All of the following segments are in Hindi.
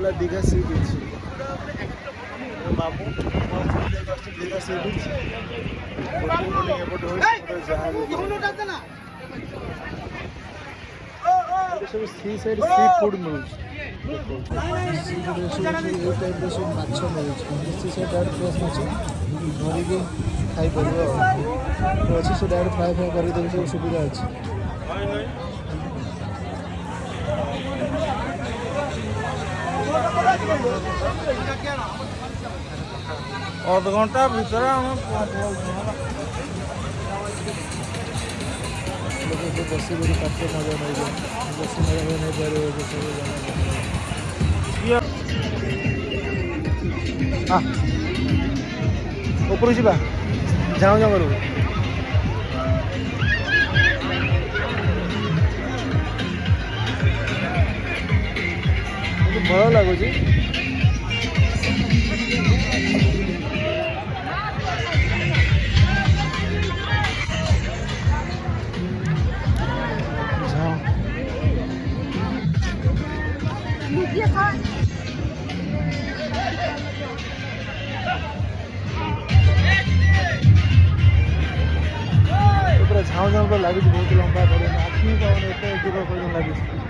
वाला दीघा सी बीच मामू दीघा सी बीच सब सी साइड सी फूड मिलूँ टाइप सब माछ मिलूँ सी साइड डायरेक्ट फ्रेश माछ धरिकी खाई पार अच्छी से डायरेक्ट फ्राए फ्राए करदेवी सब सुविधा अच्छी अध घंटा भितर बसी बड़ी पात्र मजा नहीं बस मजा नहीं पारे हाँ ऊपर जा जाऊँ जाऊँ करू भल लगुच झाऊ झाऊ तो लगे बहुत लंबा पड़े आखी पाने एत दूर पर्यटन लगे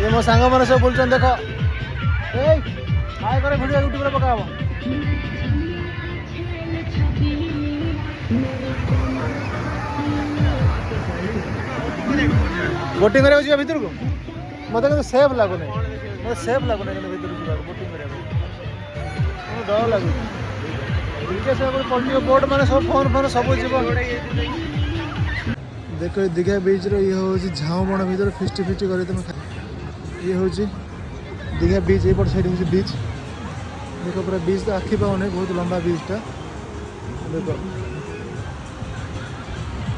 ये मो सांग मैंने सब बोलते देख हाय करे वीडियो यूट्यूब रे पकाब बोटिंग करे भीतर को मत सेफ लगुन मत सेफ लगुन भीतर जा बोटिंग कर डर लगुच पड़ो बोट मैंने सब फोन फोन सब जीव देख दीघा बीच रो ये हूँ झाऊ बण भर फिस्टी फिस्टी कर तुम ये हूँ दीघा बीच ये साइड हूँ बीच देख पूरा बीच तो आखि पाने बहुत लंबा बीचटा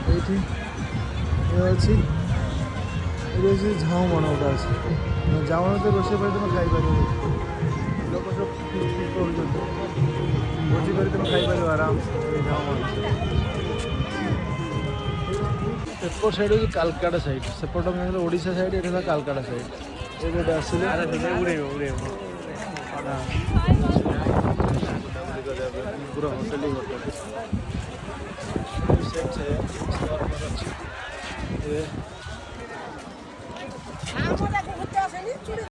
देख ये अच्छी झाऊ बण गोटे अच्छे झाऊ तो रोषे पर तुम खाई लोक सब फिस्ट फिस्ट कर भोजी कर तुम खाई आराम से एपट साइड हूँ कालकाटा साइड सेपट ओडिशा साइड ये कालकाटा साइड ये गोटे आसिले पूरा होटेल ही होटेल